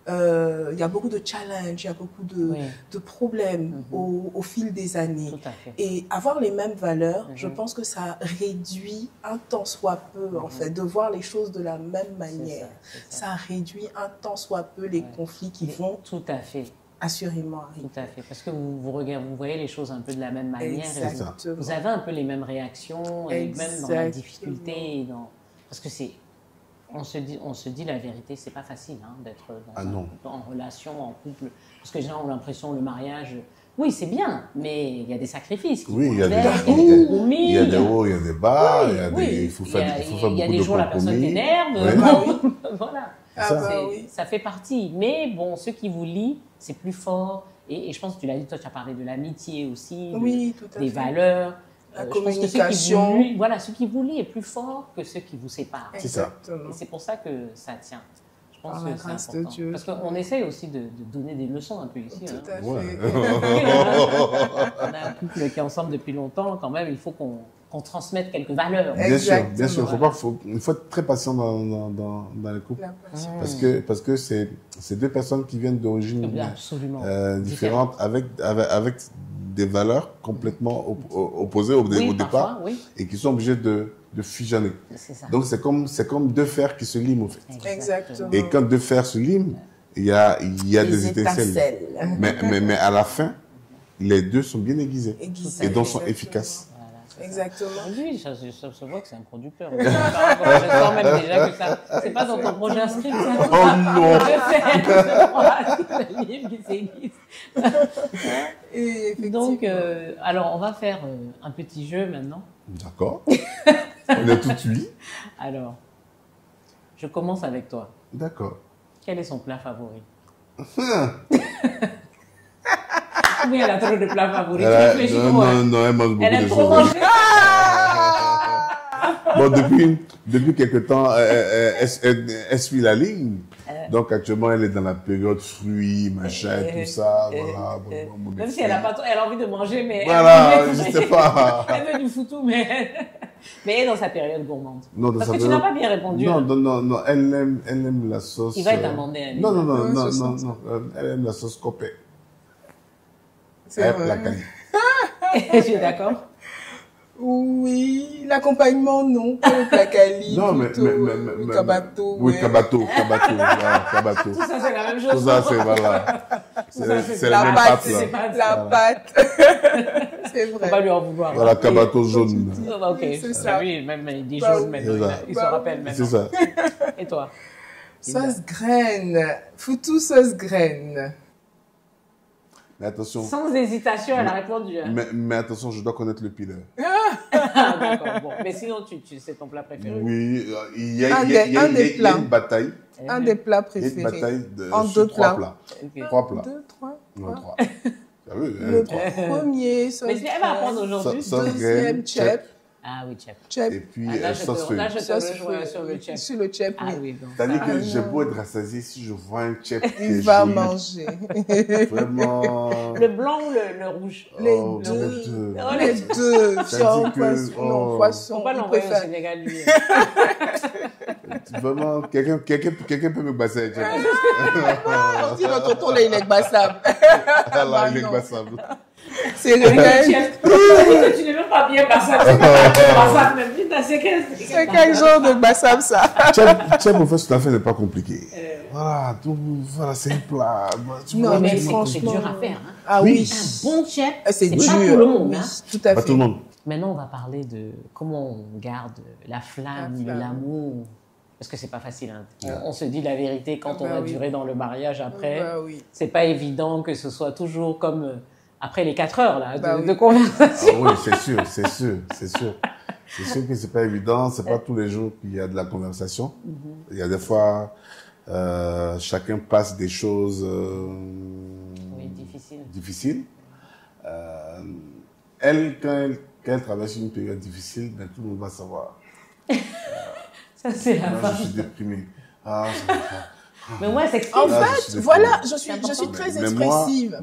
Il y a beaucoup de challenges, il y a beaucoup de problèmes au fil des années. Tout à fait. Et avoir les mêmes valeurs, je pense que ça réduit un tant soit peu, en fait, de voir les choses de la même manière. Ça réduit un tant soit peu les conflits qui vont tout à fait assurément arriver. Tout à fait. Parce que vous voyez les choses un peu de la même manière. Exactement. Vous avez un peu les mêmes réactions, et même dans la difficulté. Parce que on se dit la vérité, c'est pas facile d'être en relation, en couple. Parce que les gens ont l'impression le mariage, oui, c'est bien, mais il y a des sacrifices. Oui, il y a des hauts, il y a des bas, il faut faire beaucoup de compromis. Il y a des jours la personne t'énerve. Voilà. Oui. Ça fait partie. Mais bon, ce qui vous lie, c'est plus fort. Et je pense que tu l'as dit, toi, tu as parlé de l'amitié aussi, des valeurs. La communication. Ce qui vous lie est plus fort que ce qui vous sépare. C'est ça. Et c'est pour ça que ça tient. Je pense que c'est important. De parce qu'on essaie aussi de donner des leçons un peu ici. Tout à fait. On a un couple qui est ensemble depuis longtemps, quand même, il faut qu'on transmette quelques valeurs. Bien sûr. Il faut être très patient dans les couples. Parce que c'est deux personnes qui viennent d'origines différentes, avec des valeurs complètement opposées au départ, et qui sont obligées de fusionner. Donc c'est comme deux fers qui se liment, en fait. Exactement. Et quand deux fers se liment, il y a des étincelles. Mais à la fin, les deux sont bien aiguisés. Et donc sont efficaces. Exactement. Lui, ça se voit que c'est un producteur. Je sens même déjà que ça. C'est pas dans ton projet inscrit. Oh non! Donc, alors, on va faire un petit jeu maintenant. D'accord. On est tout de suite. Alors, je commence avec toi. D'accord. Quel est son plat favori? Oui, elle a trop de plats favoris. Non, elle mange beaucoup de choses. Bon, depuis quelque temps, elle suit la ligne. Donc, actuellement, elle est dans la période fruits, machin, tout ça. Voilà. Même si elle a envie de manger, mais... Voilà, je sais pas. Elle veut du foutou, mais elle est dans sa période gourmande. Non, parce que tu n'as pas bien répondu. Non, elle aime la sauce... Il va être amendé. Non. Elle aime la sauce copé. C'est vrai. La qualité. Je suis d'accord. Oui, l'accompagnement, non. Pas le placali. Non, mais kabato. Oui, kabato. Tout ça, c'est la même chose. Tout ça, c'est, voilà. C'est la même pâte. pâte, là. La pâte. C'est vrai. On va lui en vouloir. Voilà, kabato jaune. Ok, c'est ça. Lui, même, il dit jaune maintenant. Il se rappelle maintenant. C'est ça. Et toi? Sauce graine. Foutou sauce graine. Mais attention. Sans hésitation, elle a répondu. Mais attention, je dois connaître le pileur. D'accord, bon. Mais sinon, c'est ton plat préféré? Oui, il y a une bataille. Un des plats préférés. Il y a une bataille en deux trois plats. Okay. 3 plats. 2, 3. Non, 3. Le premier, sauce. Mais elle va apprendre aujourd'hui. Deuxième, chep. Ah oui, chep. Et puis, sauce feuille. Là, je te rejoins sur le chep. Sur le chep, oui. C'est-à-dire que j'ai beau être rassasié, si je vois un chep il va manger. Vraiment. Le blanc ou le rouge? Les deux. Les deux. Poisson. On va l'envoyer au Sénégal, lui. Vraiment, quelqu'un peut me passer un chep. On dit notre tonton, là, il est bassable. Là, il est bassable. C'est le chef. Tu n'es même pas bien bassable. C'est quel genre de bassable, ça? Chef, en fait, tout à fait n'est pas compliqué. Voilà, c'est un plat. Non, mais c'est franchement, dur à faire. Hein. Ah Oui. oui. Un bon chef, C'est c'est dur. pas tout le monde. Oui, Hein. tout à Pas fait. tout le monde. Maintenant, on va parler de comment on garde la flamme, La flamme. l'amour. Parce que c'est pas facile. Hein. Ouais. On se dit la vérité quand Bah on va oui. durer dans le mariage après. Bah oui. C'est pas évident que ce soit toujours comme après les 4 heures là, Bah de oui. conversation. Ah oui, c'est sûr. C'est sûr que c'est pas évident, c'est pas tous les jours qu'il y a de la conversation. Il y a des fois, chacun passe des choses Oui, difficile. difficiles. Elle, quand elle traverse une période difficile, ben, tout le monde va savoir. Ça, c'est la Moi, fin. je suis déprimé. Ah, ça va pas. Mais moi, c'est En Là, je fait, suis voilà, désolée. je suis très Mais expressive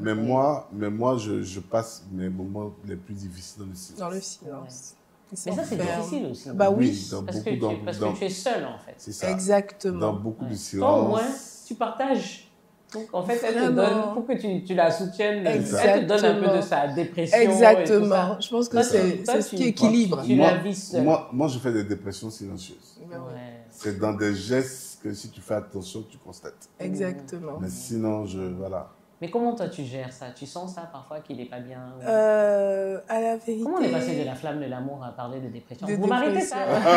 moi, je passe mes moments les plus difficiles dans le silence. dans le silence. Mais ça, c'est difficile aussi. Bah oui. dans Parce beaucoup, que tu es seul, en fait. c'est ça. Dans Exactement. beaucoup de Toi, silence. au moins, tu partages. Donc, en fait, elle te Vraiment. donne, pour que tu la soutiennes, elle te donne un peu de sa dépression. Exactement. Et tout ça. Je pense que Toi, c'est ce qui tu équilibre. Tu la vis seule. Moi, je fais des dépressions silencieuses. Bah oui. Ouais. C'est dans des gestes que si tu fais attention, tu constates. Exactement. Mais sinon, voilà. Mais comment toi tu gères ça? Tu sens ça parfois qu'il n'est pas bien? À la vérité. Comment on est passé de la flamme de l'amour à parler de dépression? De Vous m'arrêtez ça? dépression.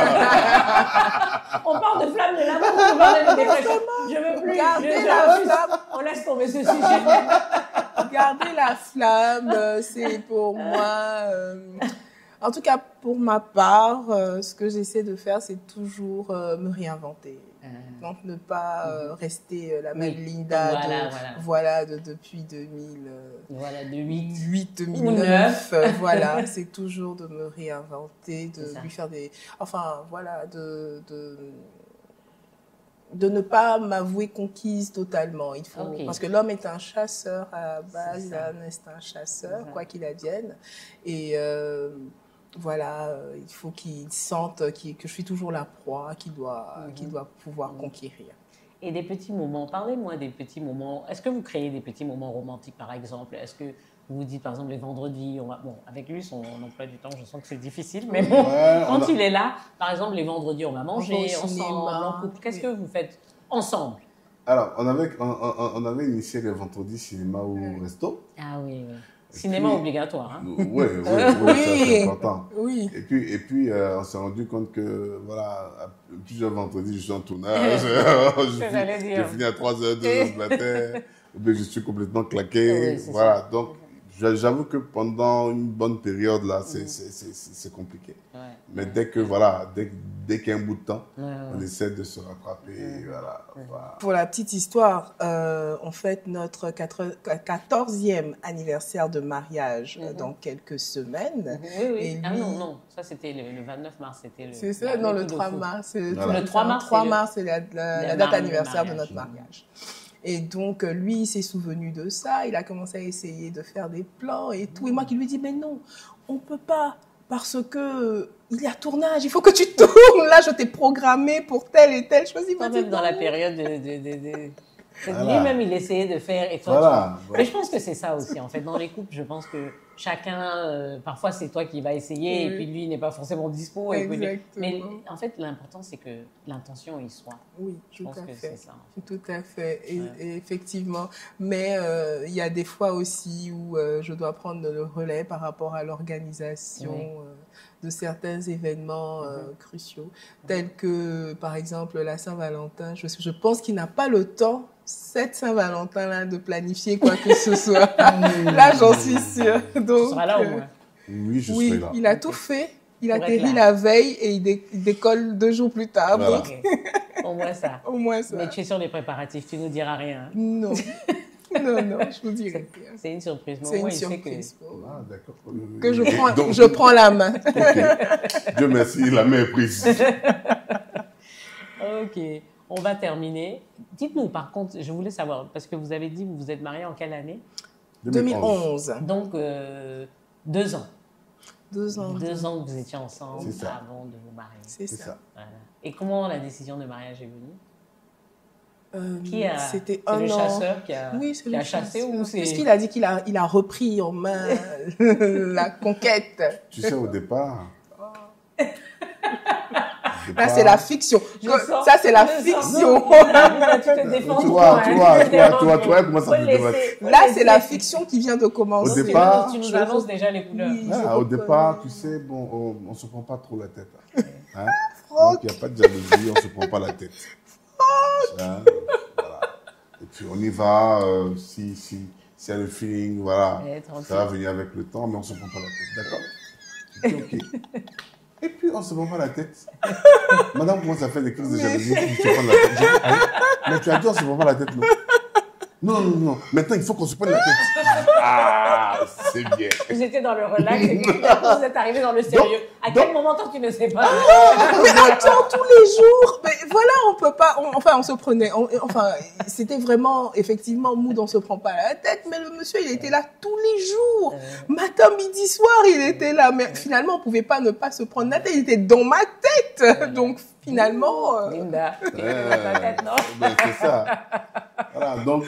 On parle de flamme de l'amour, on parle de dépression. Je veux plus. Gardez Je la refuse. flamme. On laisse tomber ce sujet. Garder la flamme, c'est pour moi. En tout cas, pour ma part, ce que j'essaie de faire, c'est toujours me réinventer. Donc, ne pas rester la même Linda depuis 2000. Voilà, de 8. 2009, voilà, c'est toujours de me réinventer, de C'est ça. lui faire des... Enfin, voilà, de ne pas m'avouer conquise totalement. Il faut, Ok. parce que l'homme est un chasseur à la base, C'est ça. l'homme est un chasseur, C'est ça. quoi qu'il advienne. Et voilà, il faut qu'il sente que je suis toujours la proie, qu'il doit pouvoir conquérir. Et des petits moments, parlez-moi des petits moments. Est-ce que vous créez des petits moments romantiques, par exemple? Est-ce que vous vous dites, par exemple, les vendredis, bon, avec lui, son emploi du temps, je sens que c'est difficile, mais bon, Ouais, quand il est là, par exemple, les vendredis, on va manger On va au ensemble, cinéma. en couple. Qu'est-ce que vous faites ensemble? Alors, on avait initié les vendredis cinéma au resto. Ah oui, oui. Cinéma puis- obligatoire, hein? Oui, ça c'est important. Oui. Et puis on s'est rendu compte que, voilà, plusieurs vendredis, je suis en tournage. j'allais dire. Je finis à 3h, 2h du matin. Et puis, je suis complètement claqué. Oui, c'est voilà, ça. donc, j'avoue que pendant une bonne période, là, c'est compliqué. Ouais. Mais dès que, voilà, dès qu'il y a un bout de temps, Ouais, ouais. on essaie de se rattraper. Voilà. Voilà. Pour la petite histoire, on fête notre 14e anniversaire de mariage dans quelques semaines. Oui, oui. Et Ah lui- non, ça c'était le 29 mars, c'était le... C'est ça, non, le 3 coup de mars. Voilà. Le 3 mars, 3 c'est mars, c'est la le date anniversaire de mariage. notre mariage. Et donc, lui, il s'est souvenu de ça. Il a commencé à essayer de faire des plans et tout. Et moi qui lui dis, mais non, on peut pas. Parce que il y a tournage, il faut que tu tournes. Là, je t'ai programmé pour telle et telle chose. Il m'a Quand dit, même dans la non. période de Voilà. lui-même, il essayait de faire. Et toi, Voilà. Mais je pense que c'est ça aussi, en fait. Dans les couples, je pense que chacun, parfois, c'est toi qui vas essayer, Oui. et puis lui, il n'est pas forcément dispo. Et puis lui- Exactement. Mais en fait, l'important, c'est que l'intention y soit. Oui, Je tout pense à que fait. c'est ça. Tout à fait, Ouais. et effectivement. Mais il y a des fois aussi où je dois prendre le relais par rapport à l'organisation Oui. de certains événements cruciaux, tels que, par exemple, la Saint-Valentin. Je pense qu'il n'a pas le temps, cette Saint-Valentin-là, de planifier quoi que ce soit. Là, j'en suis sûre. Tu Donc, seras là au moins. Oui, je oui, serai là. il a tout fait. Il Pour être atterrit là. la veille et il décolle 2 jours plus tard. Voilà. Donc, Ok. Au moins ça. au moins ça. Mais tu es sur les préparatifs, tu nous diras rien. hein. Non. Non, je vous dirai rien. C'est une surprise. Mais au C'est moins, une il sait surprise. Ah, d'accord. Que je Et prends, donc- je prends la main. Ok. Dieu merci, la main est prise. Ok, on va terminer. Dites-nous, par contre, je voulais savoir, parce que vous avez dit, vous vous êtes mariés en quelle année? 2011. Donc, 2 ans. 2 ans. 2 ans que vous étiez ensemble C'est ça. avant de vous marier. C'est C'est ça. ça. Voilà. Et comment la décision de mariage est venue? C'était C'est un le an. chasseur qui a, Oui, c'est qui le a chassé chasseur. ou c'est... Puisqu'il a dit qu'il a repris en main la conquête. Tu sais, au départ, Là, c'est la fiction. Ça, c'est la fiction. Tu vois comment ça fait. Là, c'est la fiction qui vient de commencer. Au départ, tu nous annonces déjà les couleurs. Oui, au départ, tu sais, bon, on se prend pas trop la tête. Hein? Donc, il n'y a pas de jalousie, on se prend pas la tête. Hein? Voilà. Et puis, on y va, si y a le feeling, voilà, ça va venir avec le temps, mais on ne se prend pas la tête. D'accord? Ok. Et puis, on ne se prend pas la tête. Madame commence à faire des crises de jalousie, tu te prends la tête. Mais tu as dit, on ne se prend pas la tête, non? Non. Maintenant, il faut qu'on se prenne la tête. Ah, c'est bien. Vous étiez dans le relax et puis vous êtes arrivé dans le sérieux. À quel moment toi, tu ne sais pas? Mais attends, tous les jours. Mais voilà, on peut pas. On se prenait. C'était vraiment, effectivement, mood, on se prend pas la tête. Mais le monsieur, il était là tous les jours. Matin, midi, soir, il était là. Mais finalement, on pouvait pas ne pas se prendre la tête. Il était dans ma tête. Donc, finalement. Linda, il était dans ta tête, non? Ben, c'est ça. Voilà, donc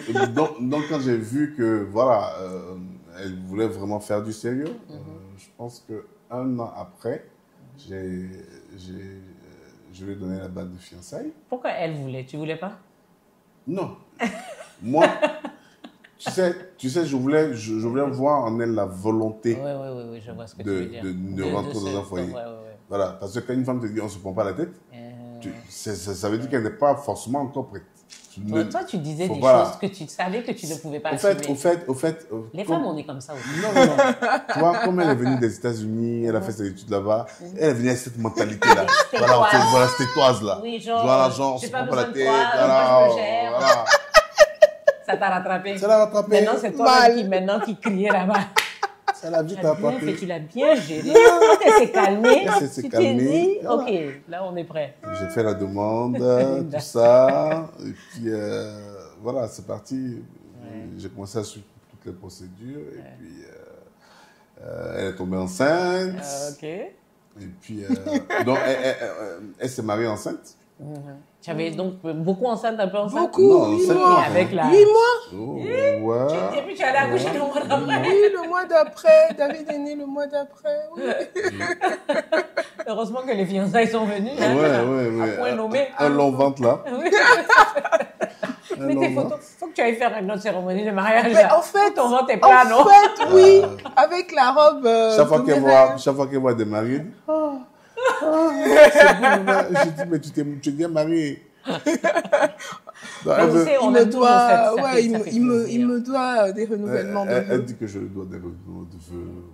quand j'ai vu que, voilà, elle voulait vraiment faire du sérieux, je pense qu'un an après, je lui ai donné la bague de fiançailles. Pourquoi elle voulait? Tu voulais pas? Non. Moi, tu sais, je voulais voir en elle la volonté Oui, je vois ce que tu veux dire. de rentrer dans un foyer. Ouais. Voilà, parce que quand une femme te dit on ne se prend pas la tête, ça veut dire qu'elle n'est pas forcément encore prête. Toi, tu disais des choses que tu savais que tu ne pouvais pas assumer. Au fait, les femmes, on est comme ça aussi. Non. Tu vois, comme elle est venue des États-Unis, elle a fait ses études là-bas, elle est venue avec cette mentalité-là. Voilà, cette étoise-là. Oui, genre, voilà, on se prend pas la tête. Voilà. Ça t'a rattrapé. Ça l'a rattrapé. Maintenant, c'est toi qui criait là-bas. Ça l'a vite rattrapé. Tu l'as bien géré. Elle s'est calmée. Tu t'es dit, ok, là, on est prêt. J'ai fait la demande, tout ça. Et puis, voilà, c'est parti. J'ai commencé à suivre toutes les procédures. Et puis, elle est tombée enceinte. Ok. Et puis, donc, elle s'est mariée enceinte. Tu avais donc beaucoup enceinte, un peu enceinte? Beaucoup, 8 mois. Avec la... 8 mois. Oh, ouais. Et puis tu allais accoucher le mois d'après. Oui, le mois d'après. David est né le mois d'après. Oui. Heureusement que les fiançailles sont venues. Ouais. À point nommé. Un long ventre, là. Mais tes photos, faut que tu ailles faire une autre cérémonie de mariage. Mais en fait, ton ventre est plat, non? En fait, oui. Avec la robe. Chaque fois qu'elle voit des mariés, c'est bon, je dis, mais tu es bien marié. Il me doit des renouvellements de vœux. Elle dit que je dois des renouvellements de vœux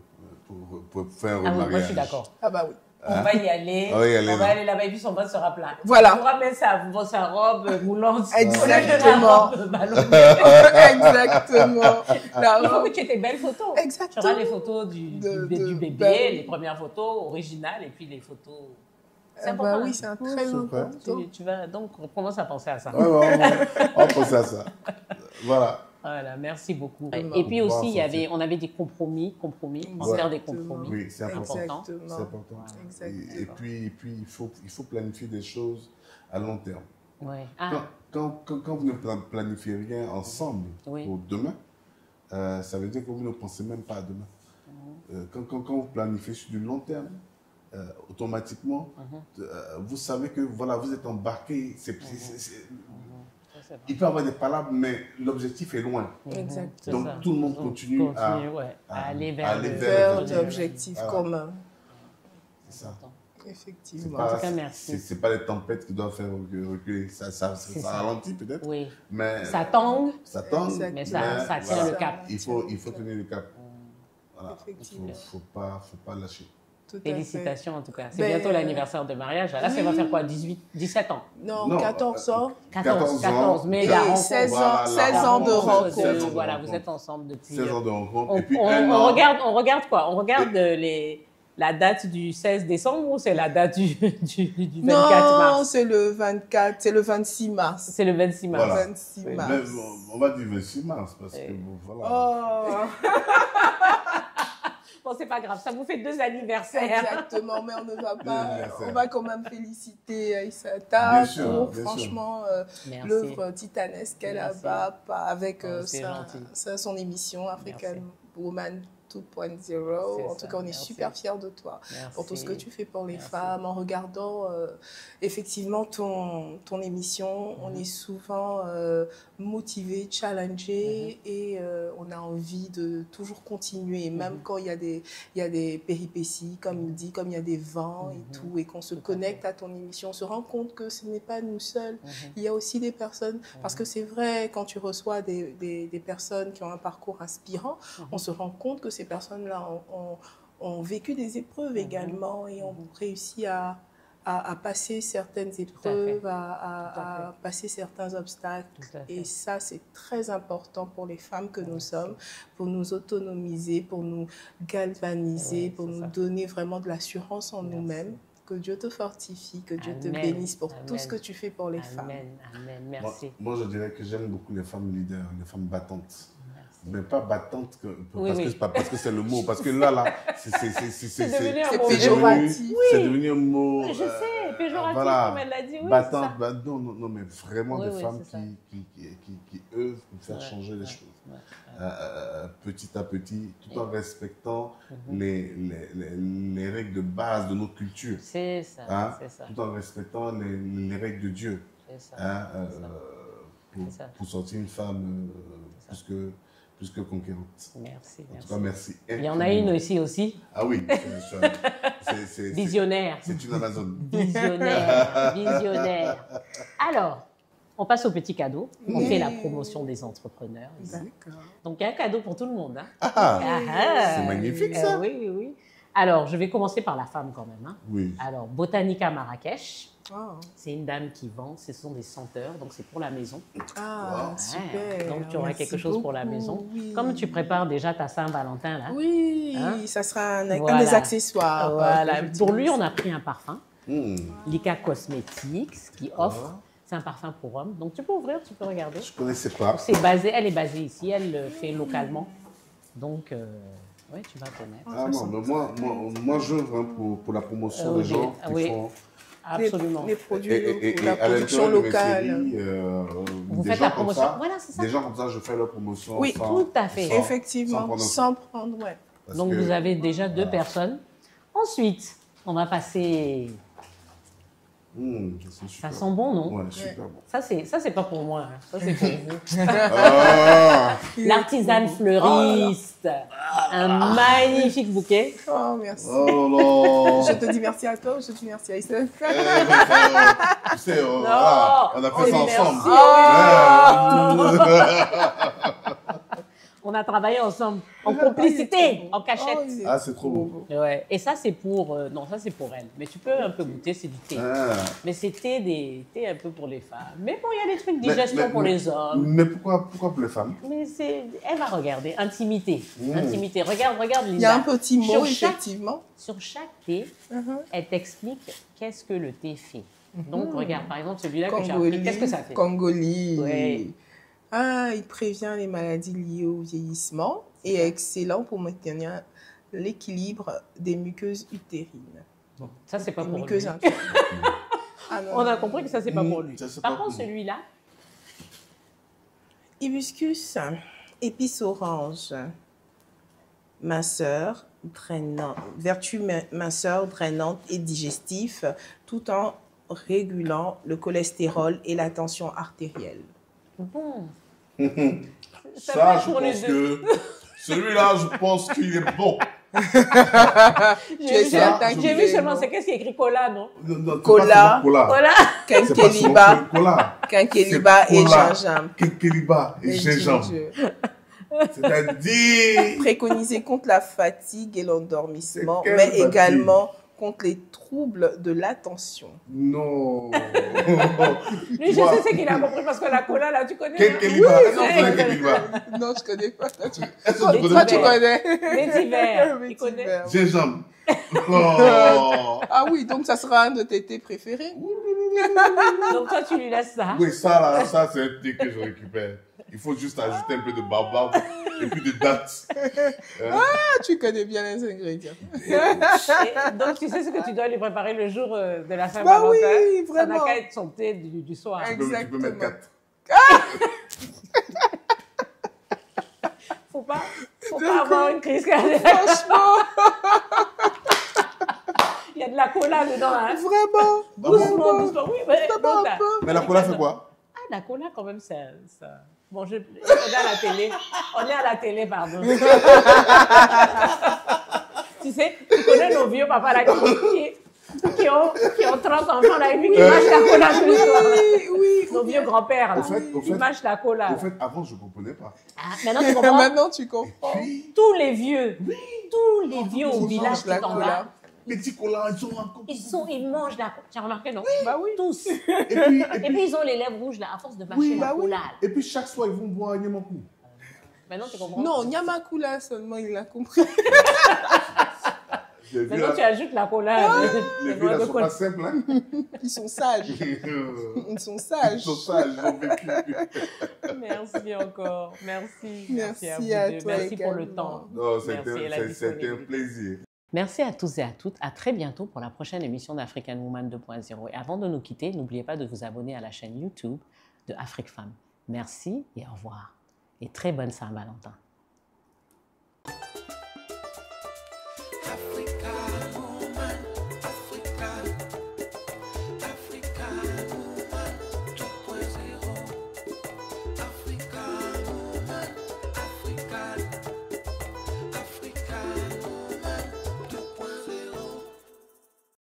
pour faire un mariage. Moi, je suis d'accord. Ah bah oui. On va y aller. On va aller là-bas et puis son ventre sera plat. Voilà. On pourra mettre sa robe moulante. Exactement. Exactement. Il faut que tu aies tes belles photos. Exactement. Tu auras les photos du bébé, les premières photos originales et puis les photos. C'est important. Bah oui, c'est un très important. Tu vas donc on commence à penser à ça. On pense à ça. Voilà. Voilà, merci beaucoup. Et puis aussi, on avait des compromis, on se faire des compromis. Oui, c'est important. Exactement. C'est important. Exactement. Et puis il faut planifier des choses à long terme. Ouais. Quand vous ne planifiez rien ensemble pour demain, ça veut dire que vous ne pensez même pas à demain. Quand vous planifiez sur du long terme, automatiquement, vous savez que voilà, vous êtes embarqué. Il peut y avoir des palabres, mais l'objectif est loin. Exactement. Donc tout le monde continue à aller vers l'objectif commun. C'est ça. Effectivement. En tout cas, merci. C'est pas les tempêtes qui doivent faire reculer. Ça ralentit peut-être. Oui. Mais ça tangue. Mais ça tient le cap. Il faut tenir le cap. Voilà. Effectivement. Il faut pas lâcher. Félicitations en tout cas. C'est bientôt l'anniversaire de mariage. Là, ça va faire quoi? 17 ans? Non, 14 ans. 14. Mais la rencontre. 16 ans de rencontre. Voilà, vous êtes ensemble depuis. 16 ans de rencontre. Et puis on regarde quoi? On regarde la date du 16 décembre ou c'est la date du 24 mars? Non, c'est le 24, c'est le 26 mars. C'est le 26 mars. Voilà. 26 mars. Mais, on va dire 26 mars parce que voilà. Oh. Bon, c'est pas grave, ça vous fait 2 anniversaires. Exactement, mais on ne va pas. On va quand même féliciter Aïssata pour franchement l'œuvre titanesque qu'elle a avec son émission African Woman 2.0. En tout cas, on est merci. super fiers de toi Merci. pour tout ce que tu fais pour les Merci. femmes. En regardant effectivement ton émission, on est souvent motivé, challengé et on a envie de toujours continuer. Même quand il y a des péripéties, comme il dit, comme il y a des vents et tout, et qu'on se connecte à ton émission, on se rend compte que ce n'est pas nous seuls. Il y a aussi des personnes, parce que c'est vrai, quand tu reçois des personnes qui ont un parcours inspirant, on se rend compte que ces personnes-là ont vécu des épreuves également et ont réussi à passer certaines épreuves, à passer certains obstacles. Et ça, c'est très important pour les femmes que nous sommes, pour nous autonomiser, pour nous galvaniser, pour nous donner vraiment de l'assurance en nous-mêmes. Que Dieu te fortifie, que Dieu te bénisse pour tout ce que tu fais pour les femmes. Amen, merci. Moi, je dirais que j'aime beaucoup les femmes leaders, les femmes battantes. Mais pas battantes parce que c'est le mot. Parce que là, c'est devenu un mot péjoratif. C'est devenu un mot. Je sais, péjoratif, voilà, comme elle l'a dit. Oui, battante, non, mais vraiment des femmes qui œuvrent pour faire changer les choses. Petit à petit, tout en respectant les règles de base de notre culture. C'est ça, c'est ça. Tout en respectant les règles de Dieu. C'est ça. Pour sortir une femme plus que conquérante. Merci. En tout cas, merci. Il y en a une aussi. Ah oui. Visionnaire. C'est une Amazon. Visionnaire. Alors, on passe au petit cadeau. On fait la promotion des entrepreneurs. D'accord. Donc, il y a un cadeau pour tout le monde. C'est magnifique, ça. Oui. Alors, je vais commencer par la femme quand même. Oui. Alors, Botanica Marrakech. Oh. C'est une dame qui vend, ce sont des senteurs, donc c'est pour la maison. Ah, super. Donc tu auras quelque chose pour la maison. Oui. Comme tu prépares déjà ta Saint-Valentin là. Oui, ça sera un des accessoires. Voilà. Pour lui, on a pris un parfum. Lika Cosmetics qui offre. C'est un parfum pour homme. Donc tu peux ouvrir, tu peux regarder. Je ne connaissais pas. Elle est basée ici, elle le fait localement. Donc oui, tu vas connaître. Ah non, mais moi j'œuvre pour la promotion des gens qui font. Absolument. Les produits, à la production locale. Vous faites la promotion. Voilà, c'est ça. Des gens comme ça, je fais leur promotion. Oui, tout à fait. Effectivement, sans prendre, Donc vous avez déjà 2 personnes. Ensuite, on va passer. Ça sent bon, non? Ouais, super bon. Ça, c'est pas pour moi. Ça, c'est pour vous. L'artisane fleuriste. Un magnifique bouquet. Oh, merci. Oh non. Je te dis merci à toi ou je te dis merci à Issa? Tu sais, on a fait ça ensemble. On a travaillé ensemble, en complicité, en cachette. Ah, c'est trop beau. Ouais. Et ça, c'est pour... non, ça, c'est pour elle. Mais tu peux un peu goûter, c'est du thé. Mais c'est thé un peu pour les femmes. Mais bon, il y a des trucs digestion pour les hommes. Mais pourquoi pour les femmes? Mais elle va regarder. Intimité. Intimité. Regarde, Linda. Il y a un petit mot, effectivement. Sur chaque thé, elle t'explique qu'est-ce que le thé fait. Donc, regarde, par exemple, celui-là que j'ai appris. Qu'est-ce que ça fait? Congolais. Oui. Il prévient les maladies liées au vieillissement et est excellent pour maintenir l'équilibre des muqueuses utérines. Bon, ça, c'est pas pour lui. On a compris que ça, c'est pas pour lui. Par contre, celui-là. Hibiscus, épice orange, minceur, vertu minceur, drainante et digestif, tout en régulant le cholestérol et la tension artérielle. Bon. Ça, je pense que celui-là, je pense qu'il est bon. J'ai vu seulement, c'est qu'est-ce qui est écrit cola, non? Cola. Quinqueliba et gingembre. Quinqueliba et gingembre. C'est-à-dire... Préconisé contre la fatigue et l'endormissement, mais également contre les troubles de l'attention. Non. Lui, je sais ce qu'il a compris parce que la cola, là, tu connais. Quinqueliba. Non, je connais pas. Toi, tu connais. Vétiver. Il connaît. Gingembre. Ah oui, donc ça sera un de tes thés préférés. Donc toi, tu lui laisses ça. Oui, ça, c'est un thé que je récupère. Il faut juste ajouter un peu de baobab et puis de dattes. Tu connais bien les ingrédients. Donc, tu sais ce que tu dois lui préparer le jour de la Saint-Valentin. Oui, vraiment. Ça n'a qu'à être son thé du soir. Tu peux mettre 4. Faut pas. Faut pas avoir une crise cardiaque. Franchement, Il y a de la cola dedans. Hein. vraiment. Doucement, doucement. Oui, mais, D'abord un peu. Mais la cola fait quoi? Ah, la cola, quand même, ça... Bon, on est à la télé. On est à la télé, pardon. Tu sais, tu connais nos vieux papas là qui ont 30 enfants là, et puis qui mâchent la cola tous les soirs. Oui. Nos vieux grands-pères là, Au ils mâchent la cola. En fait, avant, je ne comprenais pas. Ah, maintenant, tu comprends? Maintenant, tu comprends. Tous les vieux au village la qui t'en cola. bas, Petits colas, ils sont encore. ils mangent la cola. Tu as remarqué, non? Bah oui. Tous. Et puis, ils ont les lèvres rouges là, à force de mâcher la cola. Là. Et puis, chaque soir, ils vont boire un Nyamakou. Maintenant, tu comprends? Non, Nyamakula seulement, il l'a compris. Maintenant, tu ajoutes la cola. Les vieux, là, sont pas simples, hein. Ils sont sages. Ils sont sages. Ils sont sages, ils ont vécu. Merci encore. Merci. Merci à à vous deux. toi Merci pour le également. temps. Non, Merci et la c'était un disponibilité. plaisir. Merci à tous et à toutes. À très bientôt pour la prochaine émission d'African Woman 2.0. Et avant de nous quitter, n'oubliez pas de vous abonner à la chaîne YouTube de Afrique Femme. Merci et au revoir. Et très bonne Saint-Valentin. Africa.